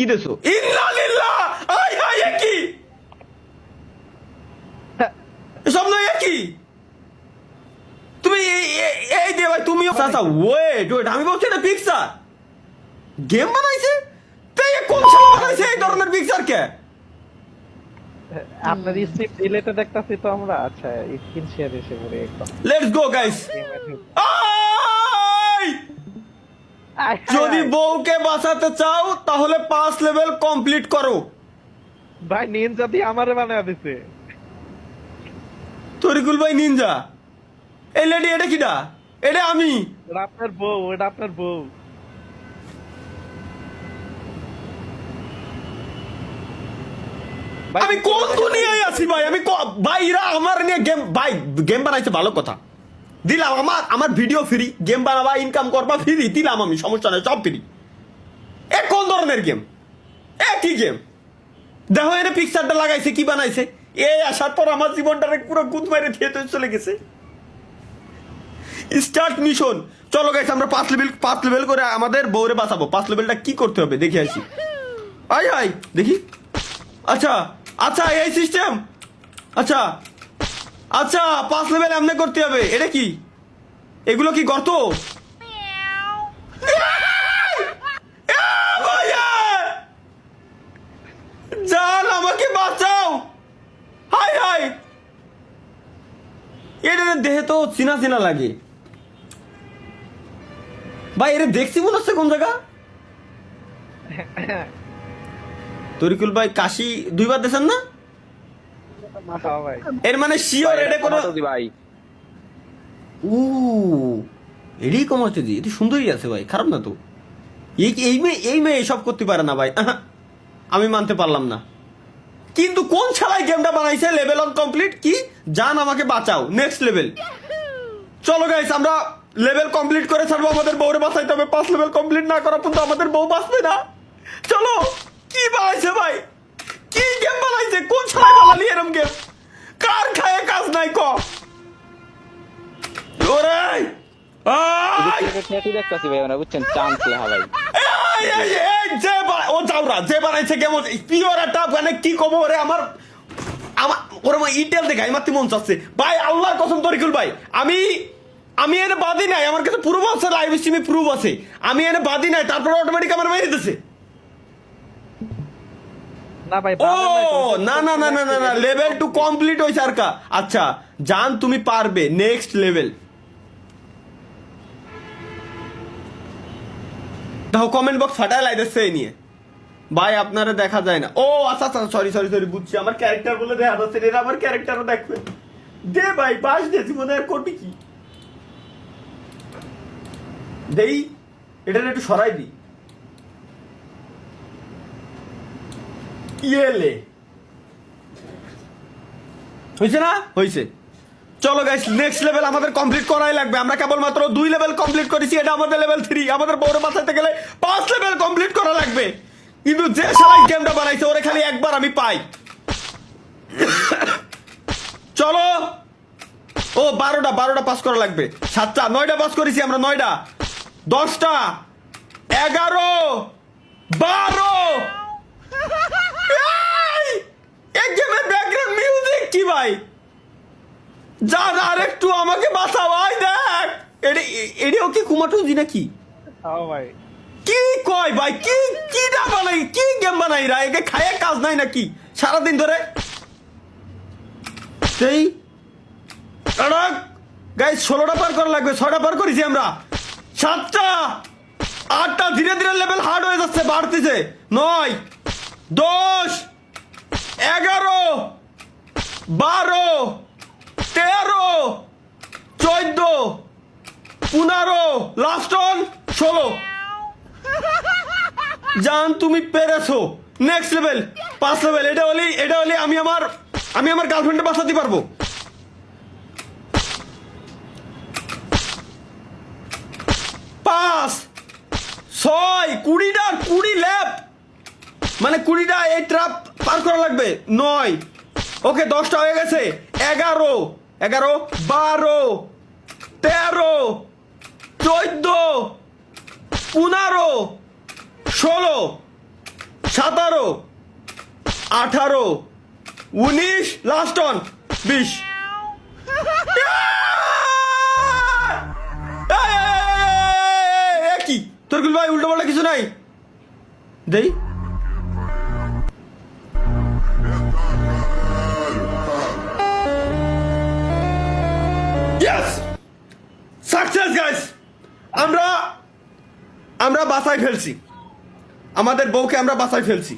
কি দেছো? ইন্নালিল্লাহ, আয় হায়, এ কি এসব নয়, এ কি তুমি এই দে ভাই, তুমি আচ্ছা ওয়েট ওয়েট, আমি বলছি এটা পিকচার গেম বানাইছে, তাই কোন শালা বানাইছে এই ধরনের পিকচার কে? আপনার স্ক্রিপ্ট ডিলেটে দেখতাছি তো আমরা। আচ্ছা স্ক্রিন শেয়ার এসে পড়ে একদম। Let's go guys. যদি বউকে বাঁচাতে চাও তাহলে 5 লেভেল কমপ্লিট করো। ভাই নিনজা দিয়ে আমারে বানায় দিছে। তরিকুল ভাই নিনজা, এই লেডি এটা কিডা? এটা আমি। ওটা আপনার বউ, ওটা আপনার বউ। আমি কোন দুনিয়ায় আছি ভাই? আমি ভাই এরা আমার নিয়ে গেম, ভাই গেম বানাইছে ভালো কথা, দিলাম। আমার ভিডিও ফ্রি, গেম বানাবা ইনকাম করবা ফ্রি, দিলাম আমি, সমস্যা নাই, সব ফ্রি। এ কোন ধরনের গেম? এ কি গেম? দেখো এর পিকচারটা লাগাইছে, কি বানাইছে? এই আসার পর আমার জীবনটারে পুরো গুদ মেরে খেতে চলে গেছে। স্টার্ট মিশন, চলো গাইস আমরা 5 লেভেল করে আমাদের বউরে বাঁচাবো। 5 লেভেলটা কি করতে হবে দেখে আসি। আয় আয় দেখি। আচ্ছা আচ্ছা, এই সিস্টেম। আচ্ছা আচ্ছা, 5 লেভেল এমনি করতে হবে। এটা কি? এগুলো কি গর্ত? জান আমাকে বাঁচাও, হাই হাই। এটা দেহে তো চিনা চিনা লাগে ভাই, এটা দেখছি মনে হচ্ছে কোন জায়গা। তরিকুল ভাই কাশি 2 বার দিয়েছেন না? ভাই এর মানে শিওর এটা কোনো ভাই। ও এটাই কমাতে দি, এটা সুন্দরই আছে ভাই, খারাপ না তো। এই মেয়ে এসব করতে পারে না ভাই, আমি মানতে পারলাম না। কিন্তু কোন ছাড়াই গেমটা বানাইছে? লেভেল অন কমপ্লিট, কি জান আমাকে বাঁচাও, নেক্সট লেভেল। চলো গাইস আমরা লেভেল কমপ্লিট করে ছাড়বো, আমাদের বউরে বাঁচাইতে হবে। 5 লেভেল কমপ্লিট না করা পর্যন্ত আমাদের বউ বাঁচবে না। চলো, কি বানাইছে ভাই? কি গেম বানাইছে? কোন ছাড়াই বানালি এরম গেম? কার খায় কাজ নাই ক? ওরে দেখতেছি ভাই, আমরা বুঝছেন চান্স লেখা ভাই। ও যাওরা যে বানাইছে কেমন পিওর একটা, মানে কি কব ওরে, আমার ওরে ইটেল দেখে মারতে মন চাচ্ছে ভাই, আল্লাহর কসম তরিকুল ভাই, আমি এনে বাদি নাই, আমার কাছে প্রুফ আছে, লাইভ স্ট্রিমে প্রুফ আছে, আমি এনে বাদি নাই, তারপর অটোমেটিক আমার মেরে দিতেছে। না ভাই, ও না না না না না, লেভেল 2 কমপ্লিট হইছে আর কা। আচ্ছা জান তুমি পারবে, নেক্সট লেভেল। দেখো কমেন্ট বক্স ফাটায় লাইতেছে এই নিয়ে ভাই, আপনারা দেখা যায় না। ও আচ্ছা আচ্ছা, সরি সরি সরি, বুঝছি, আমার ক্যারেক্টার বলে দেখা যাচ্ছে, এরা আমার ক্যারেক্টারও দেখবে। দে ভাই বাস দিয়েছি মনে হয়, করবি কি দেই, এটা একটু সরাই দি। ইয়েলে হয়েছে না? হয়েছে। চলো গাইস নেক্সট লেভেল আমাদের কমপ্লিট করাই লাগবে। আমরা কেবলমাত্র 2 লেভেল কমপ্লিট করেছি, এটা আমাদের লেভেল 3। আমাদের বউরে বাঁচাতে গেলে 5 লেভেল কমপ্লিট করা লাগবে। কিন্তু যে শালাই গেমটা বানাইছে ওরে খালি একবার আমি পাই। চলো, ও 12টা পাস করা লাগবে। 7টা 9টা পাস করেছি আমরা, 9টা 10টা 11 12। এই গেমের ব্যাকগ্রাউন্ড মিউজিক কি ভাই? যা আর একটু আমাকে বাঁচাও, ভাই দেখ এটাও কি কুমাটুজি নাকি? ভাই কি কয় ভাই, কি না বানাই, কি গেম বানাই রা? একে খায় কাজ নাই নাকি সারাদিন ধরে? সেই গাইস 16টা পার করা লাগবে, 6টা পার করেছি আমরা, 7টা 8টা, ধীরে ধীরে লেভেল হার্ড হয়ে যাচ্ছে, বাড়তেছে। 9 10 11 12 13 14 15, লাস্ট অন 16। জান তুমি পেরেছো, নেক্সট লেভেল 5 লেভেল। এটা হলে আমি আমার গার্লফ্রেন্ডে বাঁচাতে পারবো। 5 6 20 ল্যাপ, মানে 20টা এই ট্রাপ পার করা লাগবে। 9, ওকে 10টা হয়ে গেছে। 11 12 13 14 15 16 17, 18, 19, লাস্ট অন 20। কি তরকুল ভাই উল্টো পাল্টা কিছু নাই দেই সাকসেস গাইস, আমরা বাসায় ফেলছি, আমাদের বউকে আমরা বাসায় ফেলছি।